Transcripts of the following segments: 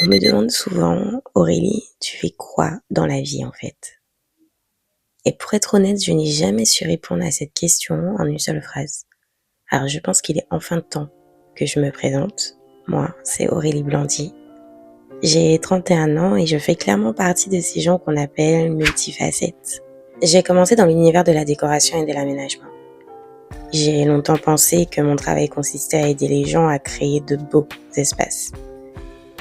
On me demande souvent, Aurélie, tu fais quoi dans la vie en fait? Et pour être honnête, je n'ai jamais su répondre à cette question en une seule phrase. Alors je pense qu'il est enfin temps que je me présente. Moi, c'est Aurélie Blandy. J'ai 31 ans et je fais clairement partie de ces gens qu'on appelle multifacettes. J'ai commencé dans l'univers de la décoration et de l'aménagement. J'ai longtemps pensé que mon travail consistait à aider les gens à créer de beaux espaces.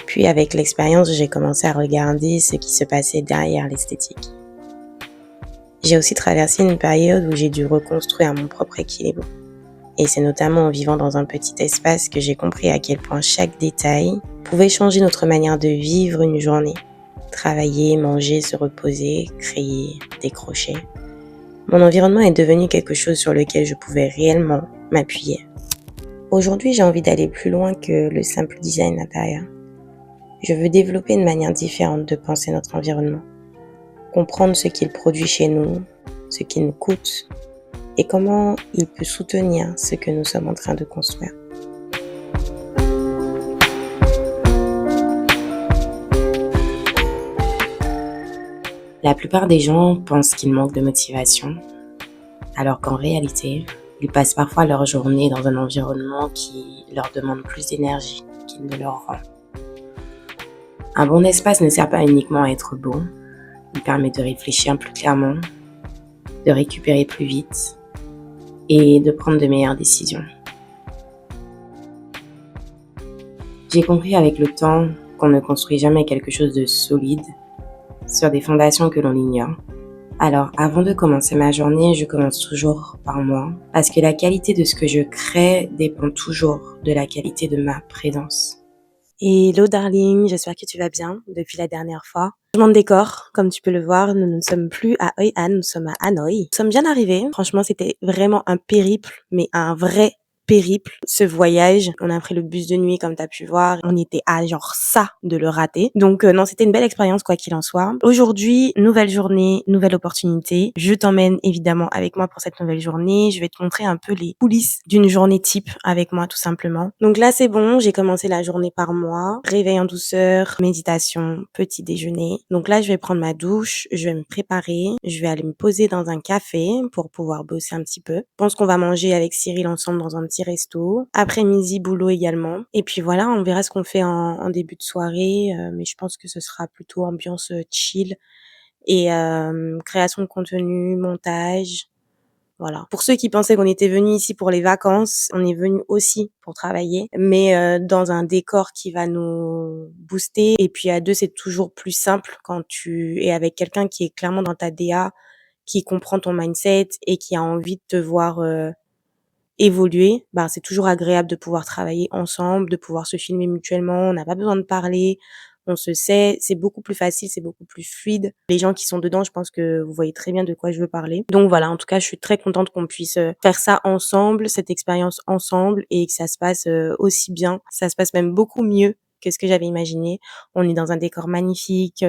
Puis avec l'expérience, j'ai commencé à regarder ce qui se passait derrière l'esthétique. J'ai aussi traversé une période où j'ai dû reconstruire mon propre équilibre. Et c'est notamment en vivant dans un petit espace que j'ai compris à quel point chaque détail pouvait changer notre manière de vivre une journée. Travailler, manger, se reposer, créer, décrocher. Mon environnement est devenu quelque chose sur lequel je pouvais réellement m'appuyer. Aujourd'hui, j'ai envie d'aller plus loin que le simple design intérieur. Je veux développer une manière différente de penser notre environnement, comprendre ce qu'il produit chez nous, ce qu'il nous coûte et comment il peut soutenir ce que nous sommes en train de construire. La plupart des gens pensent qu'ils manquent de motivation, alors qu'en réalité, ils passent parfois leur journée dans un environnement qui leur demande plus d'énergie qu'il ne leur rend. Un bon espace ne sert pas uniquement à être beau, il permet de réfléchir plus clairement, de récupérer plus vite et de prendre de meilleures décisions. J'ai compris avec le temps qu'on ne construit jamais quelque chose de solide sur des fondations que l'on ignore. Alors, avant de commencer ma journée, je commence toujours par moi, parce que la qualité de ce que je crée dépend toujours de la qualité de ma présence. Hello darling, j'espère que tu vas bien depuis la dernière fois. Changement de décor, comme tu peux le voir, nous ne sommes plus à Hoi An, nous sommes à Hanoï. Nous sommes bien arrivés, franchement c'était vraiment un périple, mais un vrai périple, ce voyage. On a pris le bus de nuit comme t'as pu voir, on était à genre ça de le rater. Donc non, c'était une belle expérience quoi qu'il en soit. Aujourd'hui, nouvelle journée, nouvelle opportunité. Je t'emmène évidemment avec moi pour cette nouvelle journée. Je vais te montrer un peu les coulisses d'une journée type avec moi tout simplement. Donc là c'est bon, j'ai commencé la journée par moi. Réveil en douceur, méditation, petit déjeuner. Donc là je vais prendre ma douche, je vais me préparer, je vais aller me poser dans un café pour pouvoir bosser un petit peu. Je pense qu'on va manger avec Cyril ensemble dans un petit resto. Après-midi, boulot également. Et puis voilà, on verra ce qu'on fait en début de soirée. Mais je pense que ce sera plutôt ambiance chill et création de contenu, montage. Voilà. Pour ceux qui pensaient qu'on était venus ici pour les vacances, on est venus aussi pour travailler, mais dans un décor qui va nous booster. Et puis à deux, c'est toujours plus simple quand tu es avec quelqu'un qui est clairement dans ta DA, qui comprend ton mindset et qui a envie de te voir évoluer. C'est toujours agréable de pouvoir travailler ensemble, de pouvoir se filmer mutuellement. On n'a pas besoin de parler. On se sait, c'est beaucoup plus facile, c'est beaucoup plus fluide. Les gens qui sont dedans, je pense que vous voyez très bien de quoi je veux parler. Donc voilà, en tout cas, je suis très contente qu'on puisse faire ça ensemble, cette expérience ensemble, et que ça se passe aussi bien. Ça se passe même beaucoup mieux que ce que j'avais imaginé. On est dans un décor magnifique.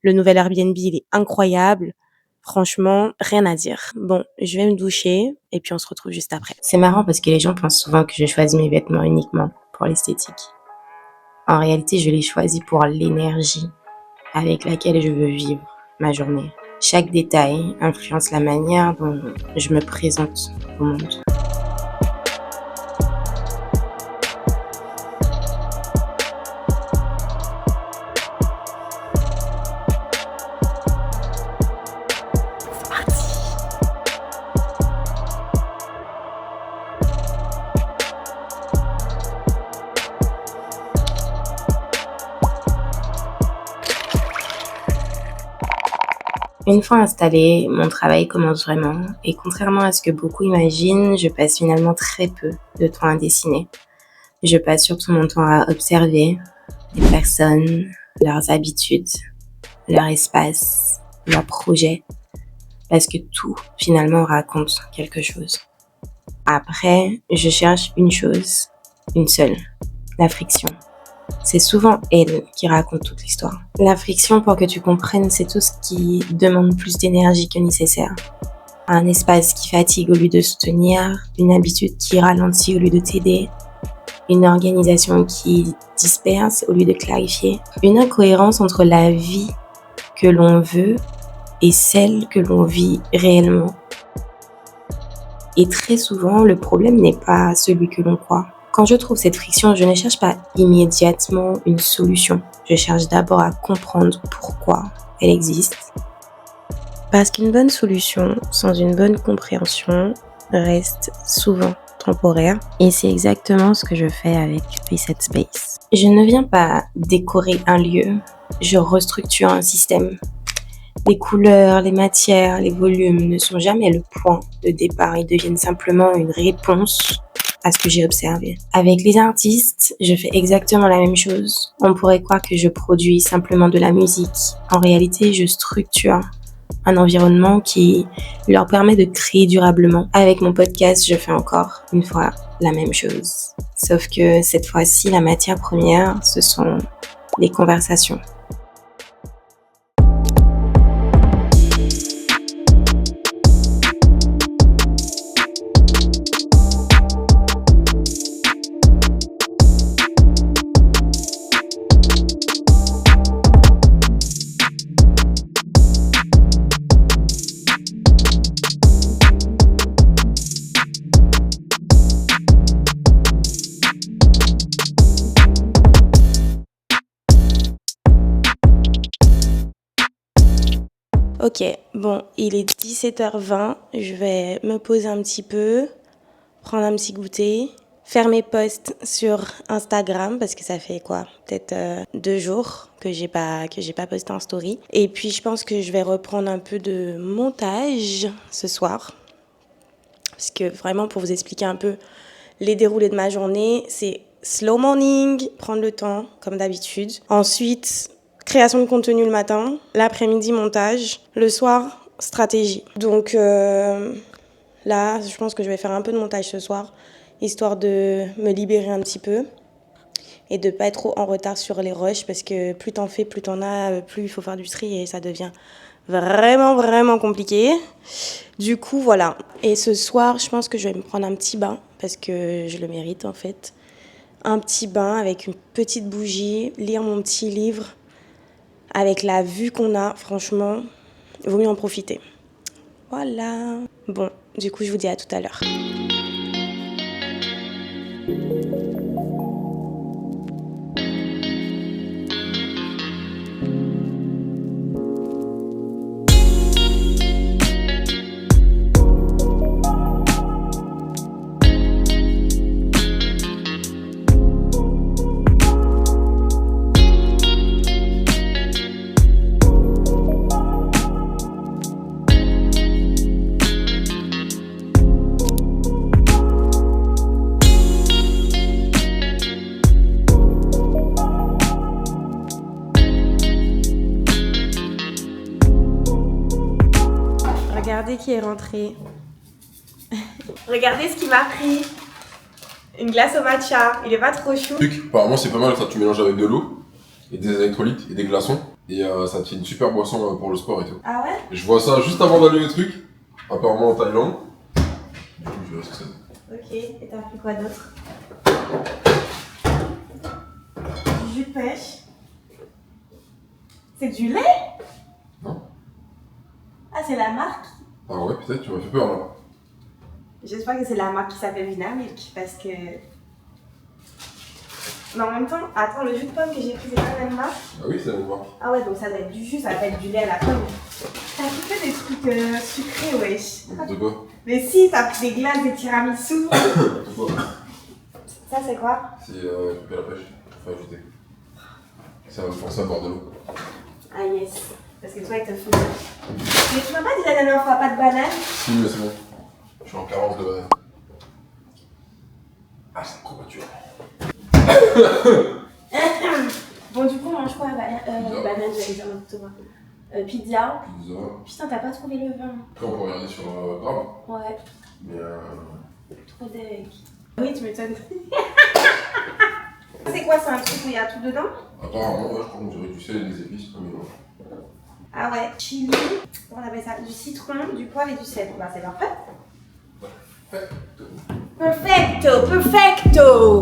Le nouvel Airbnb, il est incroyable. Franchement, rien à dire. Bon, je vais me doucher et puis on se retrouve juste après. C'est marrant parce que les gens pensent souvent que je choisis mes vêtements uniquement pour l'esthétique. En réalité, je les choisis pour l'énergie avec laquelle je veux vivre ma journée. Chaque détail influence la manière dont je me présente au monde. Une fois installée, mon travail commence vraiment, et contrairement à ce que beaucoup imaginent, je passe finalement très peu de temps à dessiner. Je passe surtout mon temps à observer les personnes, leurs habitudes, leur espace, leurs projets, parce que tout finalement raconte quelque chose. Après, je cherche une chose, une seule, la friction. C'est souvent elle qui raconte toute l'histoire. La friction, pour que tu comprennes, c'est tout ce qui demande plus d'énergie que nécessaire. Un espace qui fatigue au lieu de soutenir, une habitude qui ralentit au lieu de t'aider, une organisation qui disperse au lieu de clarifier, une incohérence entre la vie que l'on veut et celle que l'on vit réellement. Et très souvent, le problème n'est pas celui que l'on croit. Quand je trouve cette friction, je ne cherche pas immédiatement une solution. Je cherche d'abord à comprendre pourquoi elle existe. Parce qu'une bonne solution sans une bonne compréhension reste souvent temporaire. Et c'est exactement ce que je fais avec Reset Space. Je ne viens pas décorer un lieu, je restructure un système. Les couleurs, les matières, les volumes ne sont jamais le point de départ, ils deviennent simplement une réponse à ce que j'ai observé. Avec les artistes, je fais exactement la même chose. On pourrait croire que je produis simplement de la musique. En réalité, je structure un environnement qui leur permet de créer durablement. Avec mon podcast, je fais encore une fois la même chose. Sauf que cette fois-ci, la matière première, ce sont les conversations. Ok, bon, il est 17h20, je vais me poser un petit peu, prendre un petit goûter, faire mes posts sur Instagram parce que ça fait quoi, peut-être 2 jours que j'ai pas posté en story. Et puis je pense que je vais reprendre un peu de montage ce soir parce que vraiment pour vous expliquer un peu les déroulés de ma journée, c'est slow morning, prendre le temps comme d'habitude. Ensuite, création de contenu le matin, l'après-midi montage, le soir stratégie. Donc là, je pense que je vais faire un peu de montage ce soir, histoire de me libérer un petit peu et de pas être trop en retard sur les rushs parce que plus t'en fais, plus t'en as, plus il faut faire du tri et ça devient vraiment compliqué. Du coup, voilà. Et ce soir, je pense que je vais me prendre un petit bain parce que je le mérite en fait. Un petit bain avec une petite bougie, lire mon petit livre. Avec la vue qu'on a, franchement, il vaut mieux en profiter. Voilà. Bon, du coup, je vous dis à tout à l'heure. Regardez qui est rentré. Regardez ce qu'il m'a pris. Une glace au matcha. Il est pas trop chou. Apparemment c'est pas mal, ça tu mélanges avec de l'eau et des électrolytes et des glaçons et ça te fait une super boisson pour le sport et tout. Ah ouais? Je vois ça juste avant d'aller au truc, apparemment en Thaïlande. Du coup je verrai ce que ça donne. Ok, et t'as pris quoi d'autre? Du jus de pêche. C'est du lait? Non. Ah, c'est la marque? Ah ouais, peut-être, tu m'as fait peur là. J'espère que c'est la marque qui s'appelle Vinamilk parce que... Mais en même temps, attends, le jus de pomme que j'ai pris, c'est pas la même marque? Ah oui, c'est la même marque. Ah ouais, donc ça doit être du jus, ça va être du lait à la pomme. T'as pris que des trucs sucrés, wesh. De quoi? Mais si, t'as pris des glaces, des tiramisu. Pourquoi? Ça, c'est quoi? C'est un truc à la pêche, faut ajouter. Ça va me forcer à boire de l'eau. Ah yes, parce que toi, il te faut. Mais tu m'as pas dit la dernière fois, pas de banane? Si, mais c'est bon. Je suis en carence de banane. Ah, c'est une courbature. Bon, du coup, on mange quoi? Banane, j'allais dire n'importe quoi. Pizza. Pizza. Putain, t'as pas trouvé le vin? Après, on peut regarder sur Grave. Ouais. Mais Trop deg. Oui, tu m'étonnes. C'est quoi, c'est un truc où il y a tout dedans? apparemment, ouais, je crois qu'on dirait du sel et des épices. Mais bon. Ah ouais, chili, on appelle ça du citron, du poivre et du sel. Bah, c'est parfait. Perfecto. Perfecto, perfecto.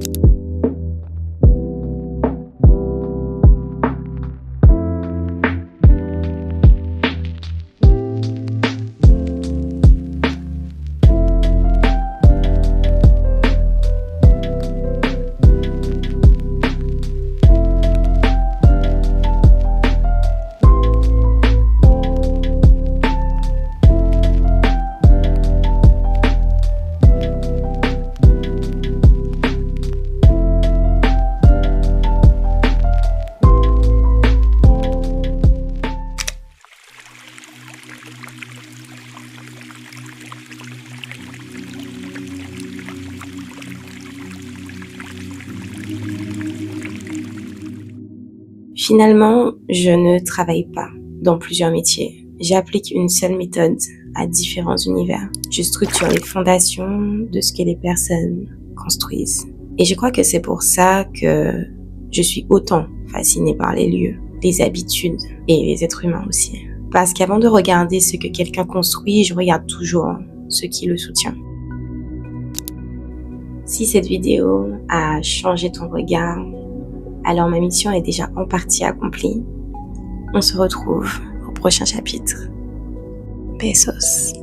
Finalement, je ne travaille pas dans plusieurs métiers. J'applique une seule méthode à différents univers. Je structure les fondations de ce que les personnes construisent. Et je crois que c'est pour ça que je suis autant fascinée par les lieux, les habitudes et les êtres humains aussi. Parce qu'avant de regarder ce que quelqu'un construit, je regarde toujours ce qui le soutient. Si cette vidéo a changé ton regard, alors ma mission est déjà en partie accomplie. On se retrouve au prochain chapitre. Besos.